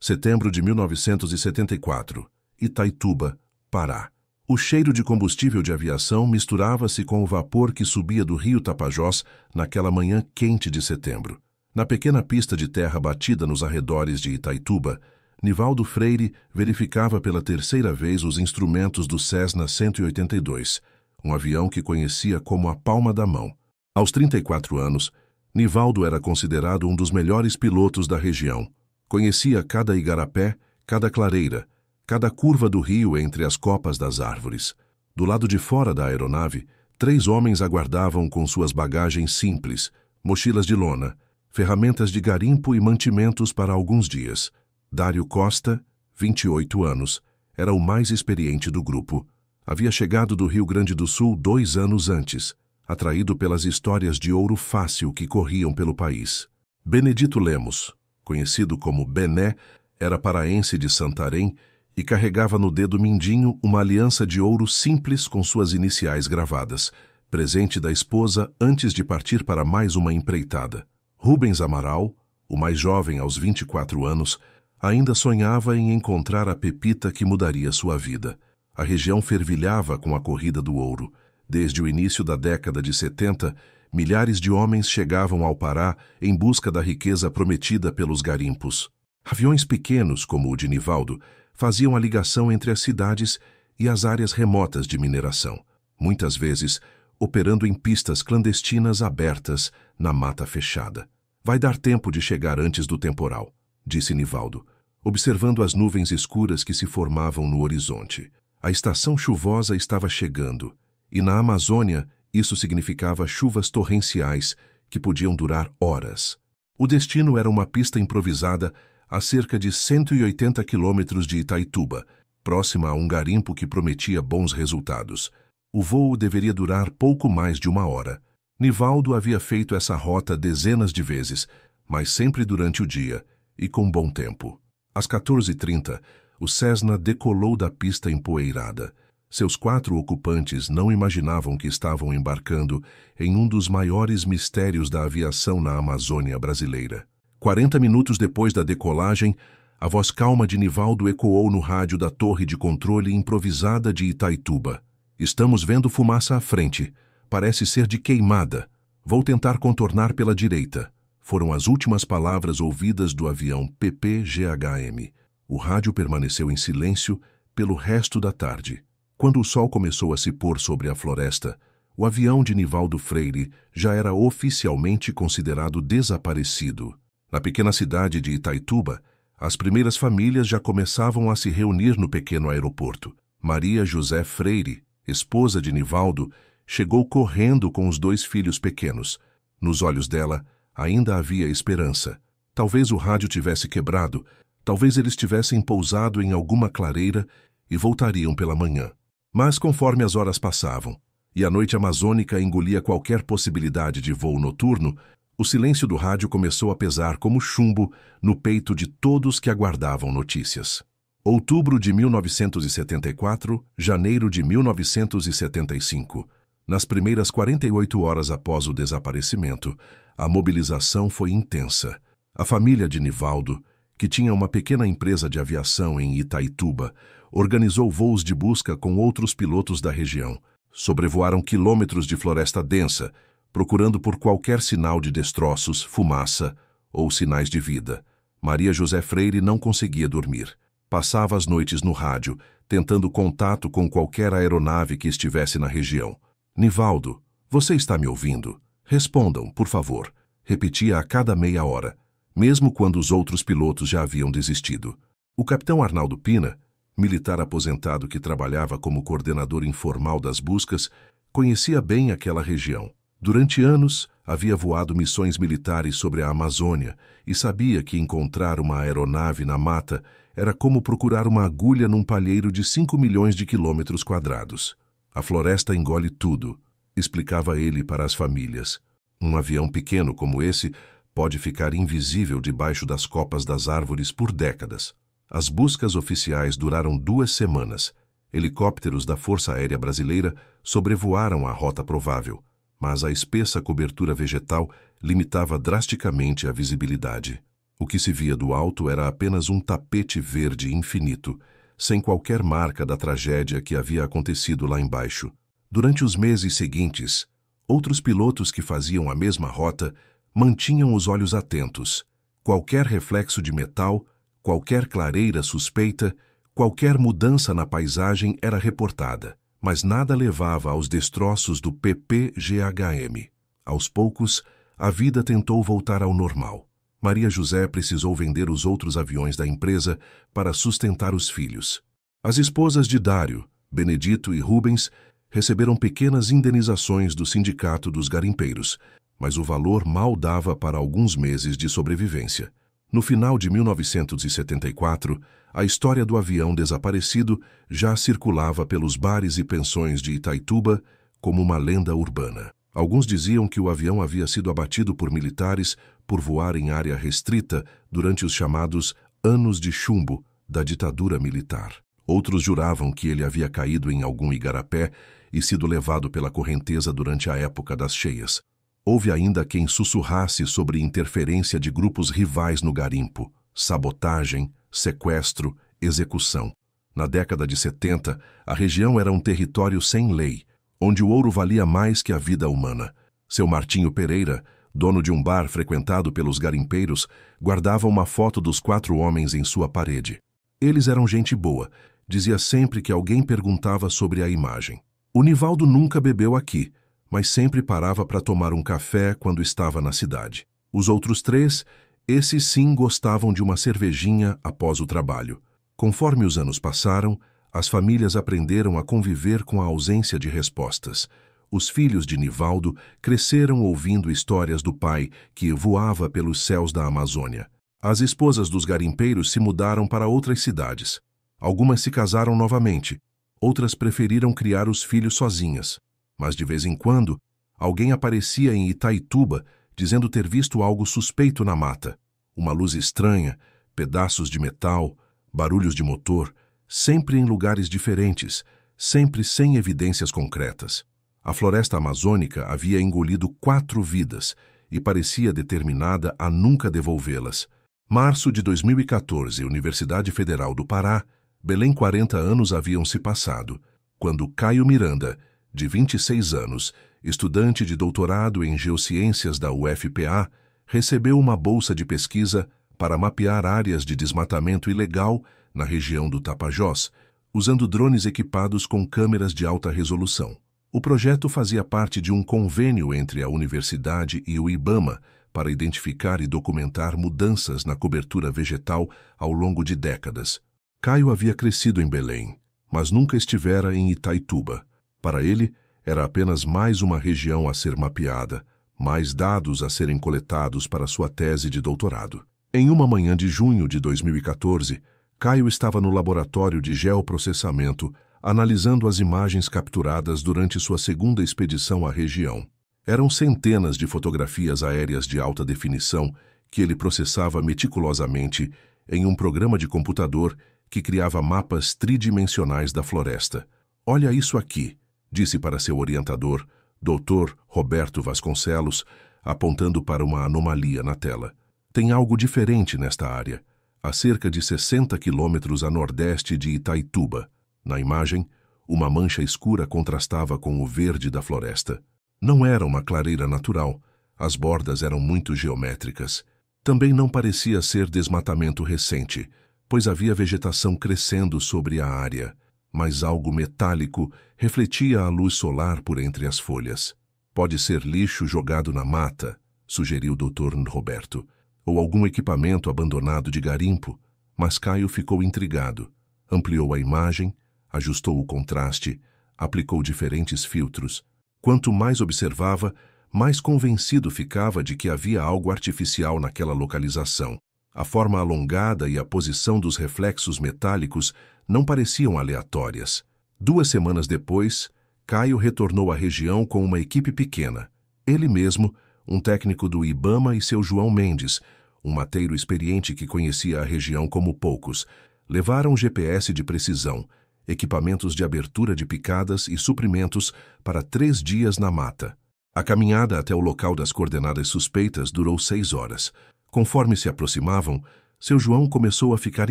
Setembro de 1974. Itaituba, Pará. O cheiro de combustível de aviação misturava-se com o vapor que subia do rio Tapajós naquela manhã quente de setembro. Na pequena pista de terra batida nos arredores de Itaituba, Nivaldo Freire verificava pela terceira vez os instrumentos do Cessna 182, um avião que conhecia como a palma da mão. Aos 34 anos, Nivaldo era considerado um dos melhores pilotos da região. Conhecia cada igarapé, cada clareira, cada curva do rio entre as copas das árvores. Do lado de fora da aeronave, 3 homens aguardavam com suas bagagens simples, mochilas de lona, ferramentas de garimpo e mantimentos para alguns dias. Dário Costa, 28 anos, era o mais experiente do grupo. Havia chegado do Rio Grande do Sul 2 anos antes, atraído pelas histórias de ouro fácil que corriam pelo país. Benedito Lemos, conhecido como Bené, era paraense de Santarém e carregava no dedo mindinho uma aliança de ouro simples com suas iniciais gravadas, presente da esposa antes de partir para mais uma empreitada. Rubens Amaral, o mais jovem aos 24 anos, ainda sonhava em encontrar a pepita que mudaria sua vida. A região fervilhava com a corrida do ouro. Desde o início da década de 70, milhares de homens chegavam ao Pará em busca da riqueza prometida pelos garimpos. Aviões pequenos, como o de Nivaldo, faziam a ligação entre as cidades e as áreas remotas de mineração, muitas vezes operando em pistas clandestinas abertas na mata fechada. Vai dar tempo de chegar antes do temporal, disse Nivaldo, observando as nuvens escuras que se formavam no horizonte. A estação chuvosa estava chegando, e na Amazônia isso significava chuvas torrenciais que podiam durar horas. O destino era uma pista improvisada a cerca de 180 quilômetros de Itaituba, próxima a um garimpo que prometia bons resultados. O voo deveria durar pouco mais de 1 hora. Nivaldo havia feito essa rota dezenas de vezes, mas sempre durante o dia e com bom tempo. Às 14h30, o Cessna decolou da pista empoeirada. Seus 4 ocupantes não imaginavam que estavam embarcando em um dos maiores mistérios da aviação na Amazônia brasileira. 40 minutos depois da decolagem, a voz calma de Nivaldo ecoou no rádio da torre de controle improvisada de Itaituba. Estamos vendo fumaça à frente. Parece ser de queimada. Vou tentar contornar pela direita. Foram as últimas palavras ouvidas do avião PPGHM. O rádio permaneceu em silêncio pelo resto da tarde. Quando o sol começou a se pôr sobre a floresta, o avião de Nivaldo Freire já era oficialmente considerado desaparecido. Na pequena cidade de Itaituba, as primeiras famílias já começavam a se reunir no pequeno aeroporto. Maria José Freire, esposa de Nivaldo, chegou correndo com os 2 filhos pequenos. Nos olhos dela ainda havia esperança. Talvez o rádio tivesse quebrado, talvez eles tivessem pousado em alguma clareira e voltariam pela manhã. Mas conforme as horas passavam e a noite amazônica engolia qualquer possibilidade de voo noturno, o silêncio do rádio começou a pesar como chumbo no peito de todos que aguardavam notícias. Outubro de 1974, janeiro de 1975. Nas primeiras 48 horas após o desaparecimento, a mobilização foi intensa. A família de Nivaldo, que tinha uma pequena empresa de aviação em Itaituba, organizou voos de busca com outros pilotos da região. Sobrevoaram quilômetros de floresta densa, procurando por qualquer sinal de destroços, fumaça ou sinais de vida. Maria José Freire não conseguia dormir. Passava as noites no rádio, tentando contato com qualquer aeronave que estivesse na região. Nivaldo, você está me ouvindo? Respondam, por favor. Repetia a cada meia hora, mesmo quando os outros pilotos já haviam desistido. O capitão Arnaldo Pina, militar aposentado que trabalhava como coordenador informal das buscas, conhecia bem aquela região. Durante anos, havia voado missões militares sobre a Amazônia e sabia que encontrar uma aeronave na mata era como procurar uma agulha num palheiro de 5 milhões de quilômetros quadrados. A floresta engole tudo, explicava ele para as famílias. Um avião pequeno como esse pode ficar invisível debaixo das copas das árvores por décadas. As buscas oficiais duraram 2 semanas. Helicópteros da Força Aérea Brasileira sobrevoaram a rota provável, mas a espessa cobertura vegetal limitava drasticamente a visibilidade. O que se via do alto era apenas um tapete verde infinito, sem qualquer marca da tragédia que havia acontecido lá embaixo. Durante os meses seguintes, outros pilotos que faziam a mesma rota mantinham os olhos atentos. Qualquer reflexo de metal, qualquer clareira suspeita, qualquer mudança na paisagem era reportada, mas nada levava aos destroços do PPGHM. Aos poucos, a vida tentou voltar ao normal. Maria José precisou vender os outros aviões da empresa para sustentar os filhos. As esposas de Dário, Benedito e Rubens receberam pequenas indenizações do Sindicato dos Garimpeiros, mas o valor mal dava para alguns meses de sobrevivência. No final de 1974, a história do avião desaparecido já circulava pelos bares e pensões de Itaituba como uma lenda urbana. Alguns diziam que o avião havia sido abatido por militares por voar em área restrita durante os chamados Anos de Chumbo da ditadura militar. Outros juravam que ele havia caído em algum igarapé e sido levado pela correnteza durante a época das cheias. Houve ainda quem sussurrasse sobre interferência de grupos rivais no garimpo, sabotagem, sequestro, execução. Na década de 70, a região era um território sem lei, onde o ouro valia mais que a vida humana. Seu Martinho Pereira, dono de um bar frequentado pelos garimpeiros, guardava uma foto dos 4 homens em sua parede. Eles eram gente boa, dizia sempre que alguém perguntava sobre a imagem. O Nivaldo nunca bebeu aqui, mas sempre parava para tomar um café quando estava na cidade. Os outros 3, esses sim gostavam de uma cervejinha após o trabalho. Conforme os anos passaram, as famílias aprenderam a conviver com a ausência de respostas. Os filhos de Nivaldo cresceram ouvindo histórias do pai que voava pelos céus da Amazônia. As esposas dos garimpeiros se mudaram para outras cidades. Algumas se casaram novamente, outras preferiram criar os filhos sozinhas. Mas de vez em quando, alguém aparecia em Itaituba dizendo ter visto algo suspeito na mata. Uma luz estranha, pedaços de metal, barulhos de motor, sempre em lugares diferentes, sempre sem evidências concretas. A floresta amazônica havia engolido 4 vidas e parecia determinada a nunca devolvê-las. Março de 2014, Universidade Federal do Pará, Belém. 40 anos haviam se passado, quando Caio Miranda, de 26 anos, estudante de doutorado em Geociências da UFPA, recebeu uma bolsa de pesquisa para mapear áreas de desmatamento ilegal na região do Tapajós, usando drones equipados com câmeras de alta resolução. O projeto fazia parte de um convênio entre a universidade e o IBAMA para identificar e documentar mudanças na cobertura vegetal ao longo de décadas. Caio havia crescido em Belém, mas nunca estivera em Itaituba. Para ele, era apenas mais uma região a ser mapeada, mais dados a serem coletados para sua tese de doutorado. Em uma manhã de junho de 2014, Caio estava no laboratório de geoprocessamento, analisando as imagens capturadas durante sua segunda expedição à região. Eram centenas de fotografias aéreas de alta definição que ele processava meticulosamente em um programa de computador que criava mapas tridimensionais da floresta. "Olha isso aqui", disse para seu orientador, Dr. Roberto Vasconcelos, apontando para uma anomalia na tela. "Tem algo diferente nesta área, a cerca de 60 quilômetros a nordeste de Itaituba." Na imagem, uma mancha escura contrastava com o verde da floresta. Não era uma clareira natural, as bordas eram muito geométricas. Também não parecia ser desmatamento recente, pois havia vegetação crescendo sobre a área, mas algo metálico refletia a luz solar por entre as folhas. "Pode ser lixo jogado na mata", sugeriu o Dr. Roberto, "ou algum equipamento abandonado de garimpo", mas Caio ficou intrigado. Ampliou a imagem, ajustou o contraste, aplicou diferentes filtros. Quanto mais observava, mais convencido ficava de que havia algo artificial naquela localização. A forma alongada e a posição dos reflexos metálicos não pareciam aleatórias. 2 semanas depois, Caio retornou à região com uma equipe pequena. Ele mesmo, um técnico do IBAMA e seu João Mendes, um mateiro experiente que conhecia a região como poucos, levaram GPS de precisão, equipamentos de abertura de picadas e suprimentos para 3 dias na mata. A caminhada até o local das coordenadas suspeitas durou 6 horas. Conforme se aproximavam, seu João começou a ficar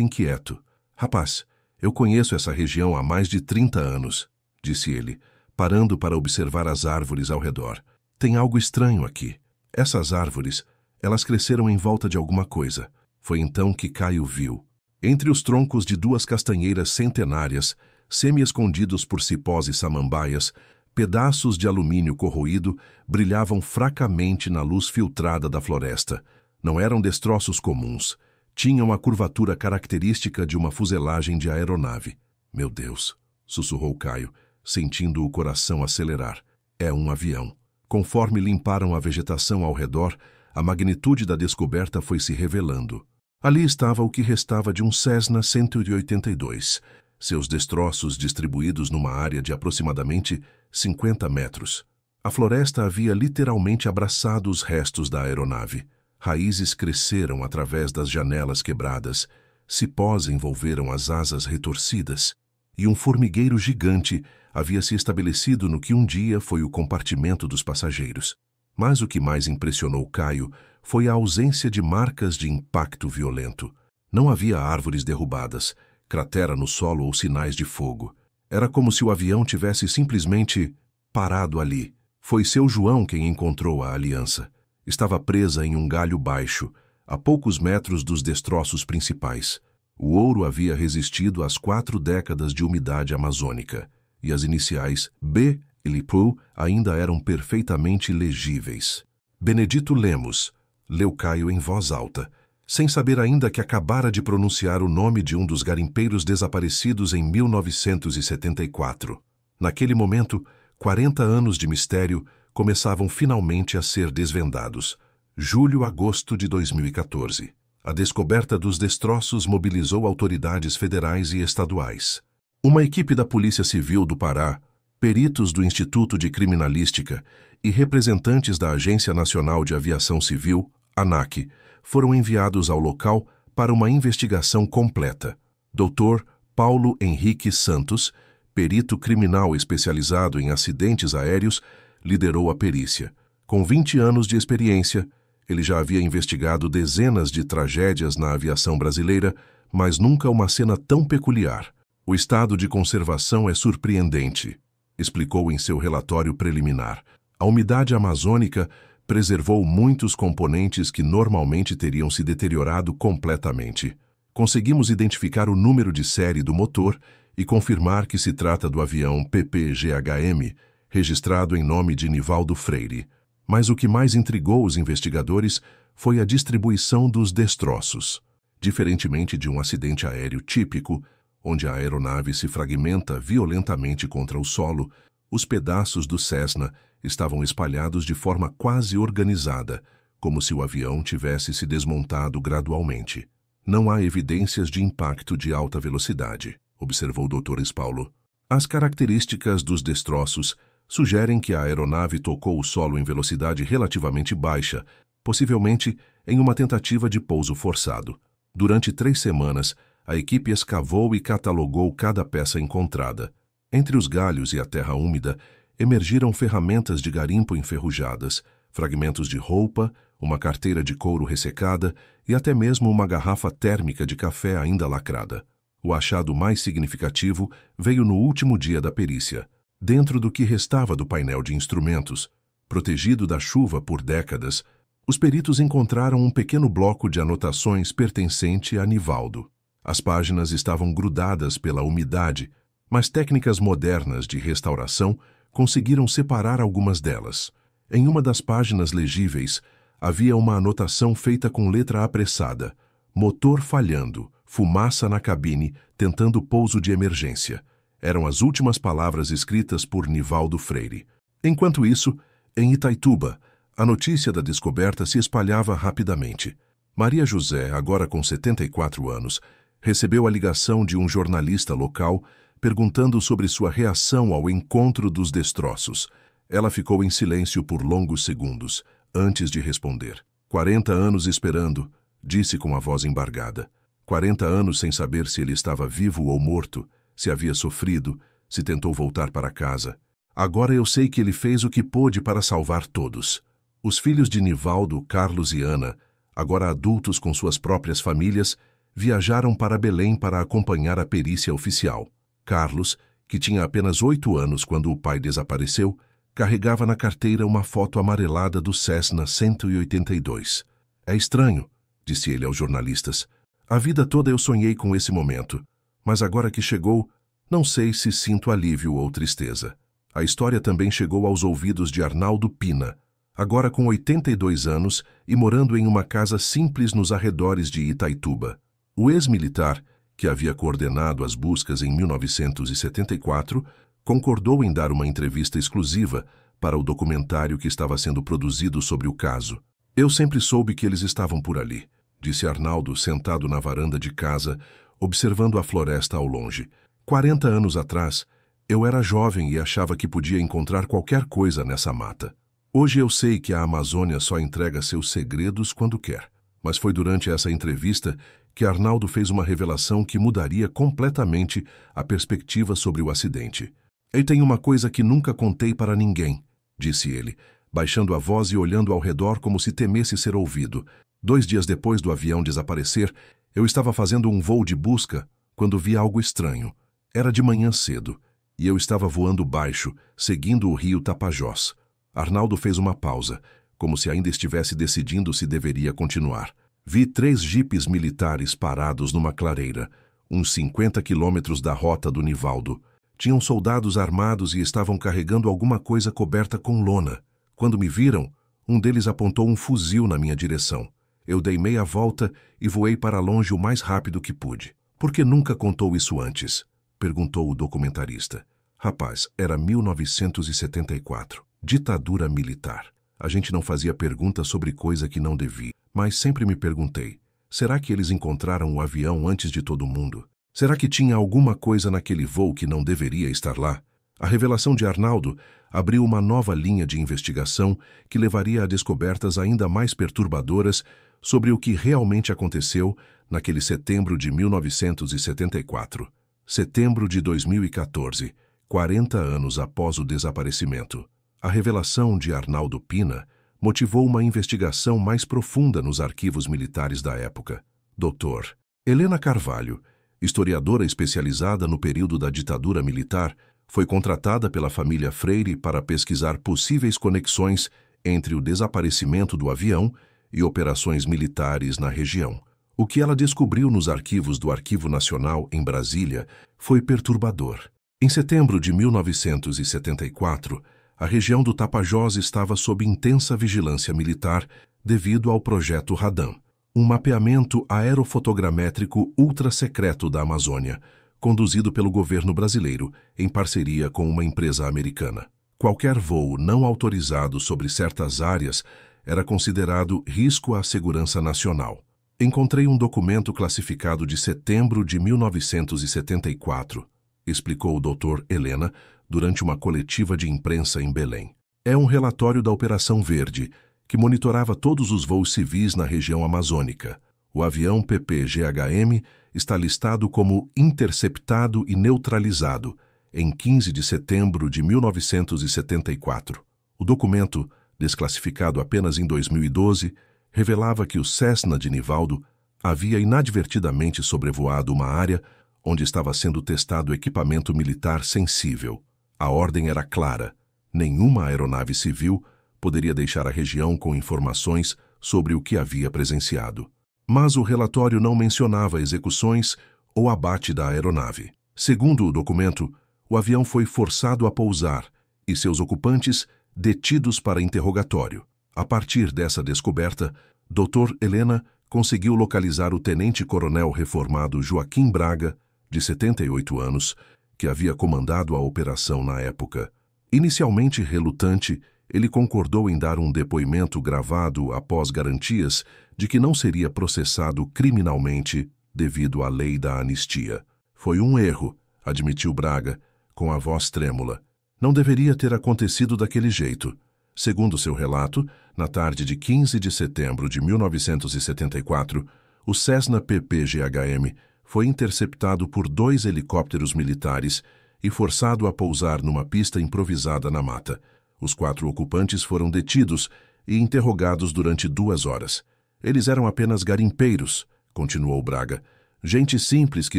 inquieto. Rapaz, eu conheço essa região há mais de 30 anos, disse ele, parando para observar as árvores ao redor. Tem algo estranho aqui. Essas árvores, elas cresceram em volta de alguma coisa. Foi então que Caio viu. Entre os troncos de duas castanheiras centenárias, semi-escondidos por cipós e samambaias, pedaços de alumínio corroído brilhavam fracamente na luz filtrada da floresta. Não eram destroços comuns. Tinham a curvatura característica de uma fuselagem de aeronave. Meu Deus, sussurrou Caio, sentindo o coração acelerar. É um avião. Conforme limparam a vegetação ao redor, a magnitude da descoberta foi se revelando. Ali estava o que restava de um Cessna 182, seus destroços distribuídos numa área de aproximadamente 50 metros. A floresta havia literalmente abraçado os restos da aeronave. Raízes cresceram através das janelas quebradas, cipós envolveram as asas retorcidas, e um formigueiro gigante havia se estabelecido no que um dia foi o compartimento dos passageiros. Mas o que mais impressionou Caio foi a ausência de marcas de impacto violento. Não havia árvores derrubadas, cratera no solo ou sinais de fogo. Era como se o avião tivesse simplesmente parado ali. Foi seu João quem encontrou a aliança. Estava presa em um galho baixo, a poucos metros dos destroços principais. O ouro havia resistido às 4 décadas de umidade amazônica, e as iniciais B e Lipu ainda eram perfeitamente legíveis. Benedito Lemos, leu Caio em voz alta, sem saber ainda que acabara de pronunciar o nome de um dos garimpeiros desaparecidos em 1974. Naquele momento, 40 anos de mistério começavam finalmente a ser desvendados. Julho-agosto de 2014. A descoberta dos destroços mobilizou autoridades federais e estaduais. Uma equipe da Polícia Civil do Pará, peritos do Instituto de Criminalística e representantes da Agência Nacional de Aviação Civil, ANAC, foram enviados ao local para uma investigação completa. Dr. Paulo Henrique Santos, perito criminal especializado em acidentes aéreos, liderou a perícia. Com 20 anos de experiência, ele já havia investigado dezenas de tragédias na aviação brasileira, mas nunca uma cena tão peculiar. O estado de conservação é surpreendente, explicou em seu relatório preliminar. A umidade amazônica preservou muitos componentes que normalmente teriam se deteriorado completamente. Conseguimos identificar o número de série do motor e confirmar que se trata do avião PPGHM, registrado em nome de Nivaldo Freire. Mas o que mais intrigou os investigadores foi a distribuição dos destroços. Diferentemente de um acidente aéreo típico, onde a aeronave se fragmenta violentamente contra o solo, os pedaços do Cessna estavam espalhados de forma quase organizada, como se o avião tivesse se desmontado gradualmente. Não há evidências de impacto de alta velocidade, observou o Dr. Paulo. As características dos destroços sugerem que a aeronave tocou o solo em velocidade relativamente baixa, possivelmente em uma tentativa de pouso forçado. Durante 3 semanas, a equipe escavou e catalogou cada peça encontrada. Entre os galhos e a terra úmida, emergiram ferramentas de garimpo enferrujadas, fragmentos de roupa, uma carteira de couro ressecada e até mesmo uma garrafa térmica de café ainda lacrada. O achado mais significativo veio no último dia da perícia. Dentro do que restava do painel de instrumentos, protegido da chuva por décadas, os peritos encontraram um pequeno bloco de anotações pertencente a Nivaldo. As páginas estavam grudadas pela umidade, mas técnicas modernas de restauração conseguiram separar algumas delas. Em uma das páginas legíveis, havia uma anotação feita com letra apressada: motor falhando, fumaça na cabine, tentando pouso de emergência. Eram as últimas palavras escritas por Nivaldo Freire. Enquanto isso, em Itaituba, a notícia da descoberta se espalhava rapidamente. Maria José, agora com 74 anos, recebeu a ligação de um jornalista local perguntando sobre sua reação ao encontro dos destroços. Ela ficou em silêncio por longos segundos, antes de responder. 40 anos esperando, disse com a voz embargada. 40 anos sem saber se ele estava vivo ou morto, se havia sofrido, se tentou voltar para casa. Agora eu sei que ele fez o que pôde para salvar todos. Os filhos de Nivaldo, Carlos e Ana, agora adultos com suas próprias famílias, viajaram para Belém para acompanhar a perícia oficial. Carlos, que tinha apenas 8 anos quando o pai desapareceu, carregava na carteira uma foto amarelada do Cessna 182. É estranho, disse ele aos jornalistas. A vida toda eu sonhei com esse momento, mas agora que chegou, não sei se sinto alívio ou tristeza. A história também chegou aos ouvidos de Arnaldo Pina, agora com 82 anos e morando em uma casa simples nos arredores de Itaituba. O ex-militar, que havia coordenado as buscas em 1974, concordou em dar uma entrevista exclusiva para o documentário que estava sendo produzido sobre o caso. Eu sempre soube que eles estavam por ali, disse Arnaldo sentado na varanda de casa, observando a floresta ao longe. 40 anos atrás, eu era jovem e achava que podia encontrar qualquer coisa nessa mata. Hoje eu sei que a Amazônia só entrega seus segredos quando quer. Mas foi durante essa entrevista que Arnaldo fez uma revelação que mudaria completamente a perspectiva sobre o acidente. "E tem uma coisa que nunca contei para ninguém", disse ele, baixando a voz e olhando ao redor como se temesse ser ouvido. 2 dias depois do avião desaparecer, eu estava fazendo um voo de busca quando vi algo estranho. Era de manhã cedo, e eu estava voando baixo, seguindo o rio Tapajós. Arnaldo fez uma pausa, como se ainda estivesse decidindo se deveria continuar. Vi 3 jipes militares parados numa clareira, uns 50 quilômetros da rota do Nivaldo. Tinham soldados armados e estavam carregando alguma coisa coberta com lona. Quando me viram, um deles apontou um fuzil na minha direção. Eu dei meia volta e voei para longe o mais rápido que pude. "Por que nunca contou isso antes?" perguntou o documentarista. "Rapaz, era 1974. Ditadura militar. A gente não fazia perguntas sobre coisa que não devia. Mas sempre me perguntei, será que eles encontraram o avião antes de todo mundo? Será que tinha alguma coisa naquele voo que não deveria estar lá?" A revelação de Arnaldo abriu uma nova linha de investigação que levaria a descobertas ainda mais perturbadoras sobre o que realmente aconteceu naquele setembro de 1974. Setembro de 2014, 40 anos após o desaparecimento. A revelação de Arnaldo Pina motivou uma investigação mais profunda nos arquivos militares da época. Dr. Helena Carvalho, historiadora especializada no período da ditadura militar, foi contratada pela família Freire para pesquisar possíveis conexões entre o desaparecimento do avião e operações militares na região. O que ela descobriu nos arquivos do Arquivo Nacional, em Brasília, foi perturbador. Em setembro de 1974, a região do Tapajós estava sob intensa vigilância militar devido ao Projeto Radam, um mapeamento aerofotogramétrico ultra-secreto da Amazônia, conduzido pelo governo brasileiro, em parceria com uma empresa americana. Qualquer voo não autorizado sobre certas áreas era considerado risco à segurança nacional. Encontrei um documento classificado de setembro de 1974, explicou o Dr. Helena durante uma coletiva de imprensa em Belém. É um relatório da Operação Verde, que monitorava todos os voos civis na região amazônica. O avião PPGHM está listado como interceptado e neutralizado em 15 de setembro de 1974. O documento, desclassificado apenas em 2012, revelava que o Cessna de Nivaldo havia inadvertidamente sobrevoado uma área onde estava sendo testado equipamento militar sensível. A ordem era clara: nenhuma aeronave civil poderia deixar a região com informações sobre o que havia presenciado. Mas o relatório não mencionava execuções ou abate da aeronave. Segundo o documento, o avião foi forçado a pousar e seus ocupantes detidos para interrogatório. A partir dessa descoberta, Dr. Helena conseguiu localizar o tenente-coronel reformado Joaquim Braga, de 78 anos, que havia comandado a operação na época. Inicialmente relutante, ele concordou em dar um depoimento gravado após garantias de que não seria processado criminalmente devido à lei da anistia. "Foi um erro", admitiu Braga, com a voz trêmula. "Não deveria ter acontecido daquele jeito." Segundo seu relato, na tarde de 15 de setembro de 1974, o Cessna PPGHM foi interceptado por 2 helicópteros militares e forçado a pousar numa pista improvisada na mata. Os 4 ocupantes foram detidos e interrogados durante 2 horas. Eles eram apenas garimpeiros, continuou Braga. Gente simples que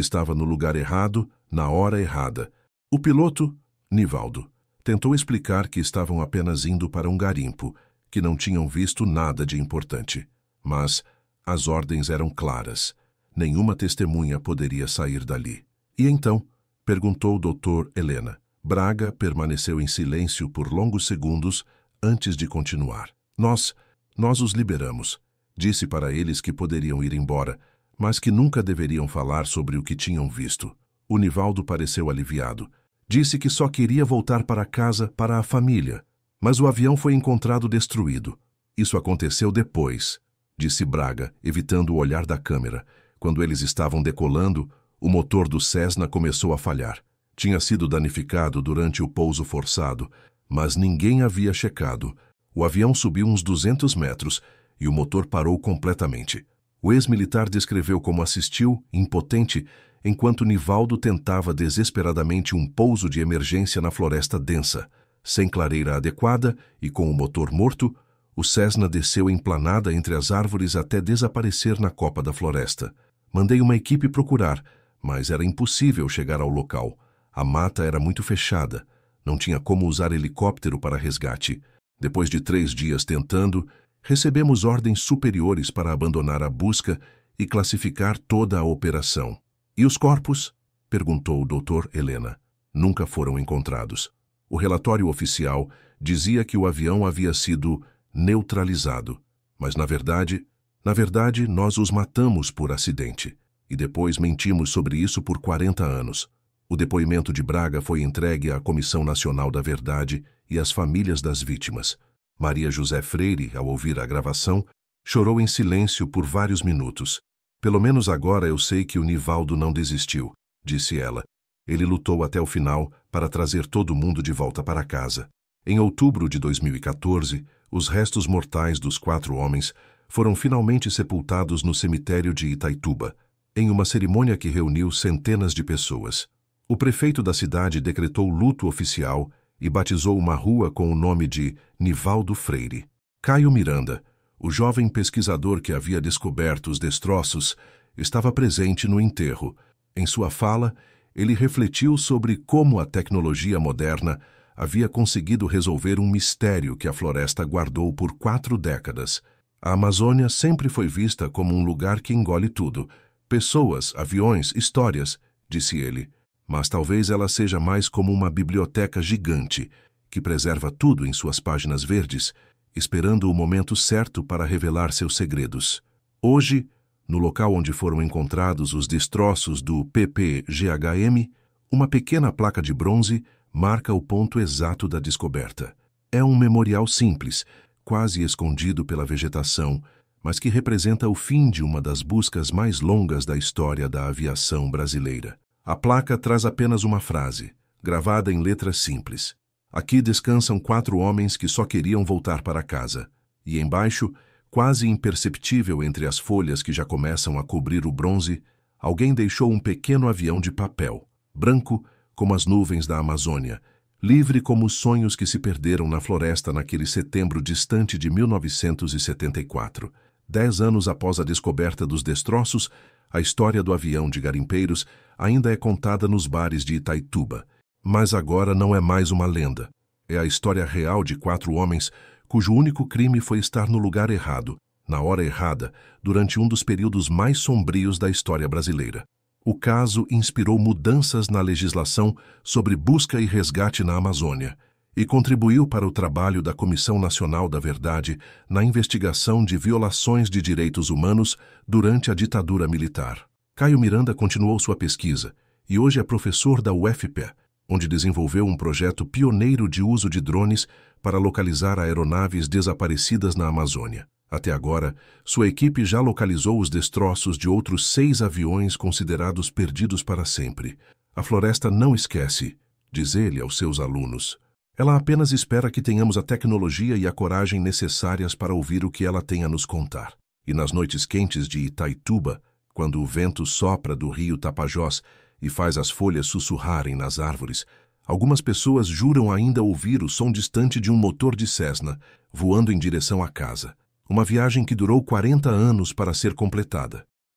estava no lugar errado, na hora errada. O piloto, Nivaldo, tentou explicar que estavam apenas indo para um garimpo, que não tinham visto nada de importante. Mas as ordens eram claras. Nenhuma testemunha poderia sair dali. E então? Perguntou o Dr. Helena. Braga permaneceu em silêncio por longos segundos antes de continuar. Nós os liberamos. Disse para eles que poderiam ir embora, mas que nunca deveriam falar sobre o que tinham visto. O Nivaldo pareceu aliviado. Disse que só queria voltar para casa, para a família. Mas o avião foi encontrado destruído. Isso aconteceu depois, disse Braga, evitando o olhar da câmera. Quando eles estavam decolando, o motor do Cessna começou a falhar. Tinha sido danificado durante o pouso forçado, mas ninguém havia checado. O avião subiu uns 200 metros e o motor parou completamente. O ex-militar descreveu como assistiu, impotente, enquanto Nivaldo tentava desesperadamente um pouso de emergência na floresta densa. Sem clareira adequada e com o motor morto, o Cessna desceu emplanada entre as árvores até desaparecer na copa da floresta. Mandei uma equipe procurar, mas era impossível chegar ao local. A mata era muito fechada. Não tinha como usar helicóptero para resgate. Depois de 3 dias tentando, recebemos ordens superiores para abandonar a busca e classificar toda a operação. E os corpos? Perguntou o Dr. Helena. Nunca foram encontrados. O relatório oficial dizia que o avião havia sido neutralizado, mas na verdade, nós os matamos por acidente. E depois mentimos sobre isso por 40 anos. O depoimento de Braga foi entregue à Comissão Nacional da Verdade e às famílias das vítimas. Maria José Freire, ao ouvir a gravação, chorou em silêncio por vários minutos. Pelo menos agora eu sei que o Nivaldo não desistiu, disse ela. Ele lutou até o final para trazer todo mundo de volta para casa. Em outubro de 2014, os restos mortais dos 4 homens foram finalmente sepultados no cemitério de Itaituba, em uma cerimônia que reuniu centenas de pessoas. O prefeito da cidade decretou luto oficial e batizou uma rua com o nome de Nivaldo Freire. Caio Miranda, o jovem pesquisador que havia descoberto os destroços, estava presente no enterro. Em sua fala, ele refletiu sobre como a tecnologia moderna havia conseguido resolver um mistério que a floresta guardou por 4 décadas. A Amazônia sempre foi vista como um lugar que engole tudo. Pessoas, aviões, histórias, disse ele. Mas talvez ela seja mais como uma biblioteca gigante, que preserva tudo em suas páginas verdes, esperando o momento certo para revelar seus segredos. Hoje, no local onde foram encontrados os destroços do PPGHM, uma pequena placa de bronze marca o ponto exato da descoberta. É um memorial simples, quase escondido pela vegetação, mas que representa o fim de uma das buscas mais longas da história da aviação brasileira. A placa traz apenas uma frase, gravada em letras simples. Aqui descansam 4 homens que só queriam voltar para casa. E embaixo, quase imperceptível entre as folhas que já começam a cobrir o bronze, alguém deixou um pequeno avião de papel, branco como as nuvens da Amazônia, livre como os sonhos que se perderam na floresta naquele setembro distante de 1974. 10 anos após a descoberta dos destroços, a história do avião de garimpeiros ainda é contada nos bares de Itaituba. Mas agora não é mais uma lenda. É a história real de 4 homens cujo único crime foi estar no lugar errado, na hora errada, durante um dos períodos mais sombrios da história brasileira. O caso inspirou mudanças na legislação sobre busca e resgate na Amazônia e contribuiu para o trabalho da Comissão Nacional da Verdade na investigação de violações de direitos humanos durante a ditadura militar. Caio Miranda continuou sua pesquisa e hoje é professor da UFPE, onde desenvolveu um projeto pioneiro de uso de drones para localizar aeronaves desaparecidas na Amazônia. Até agora, sua equipe já localizou os destroços de outros 6 aviões considerados perdidos para sempre. A floresta não esquece, diz ele aos seus alunos. Ela apenas espera que tenhamos a tecnologia e a coragem necessárias para ouvir o que ela tem a nos contar. E nas noites quentes de Itaituba, quando o vento sopra do rio Tapajós e faz as folhas sussurrarem nas árvores, algumas pessoas juram ainda ouvir o som distante de um motor de Cessna voando em direção à casa. uma viagem que durou 40 anos para ser completada.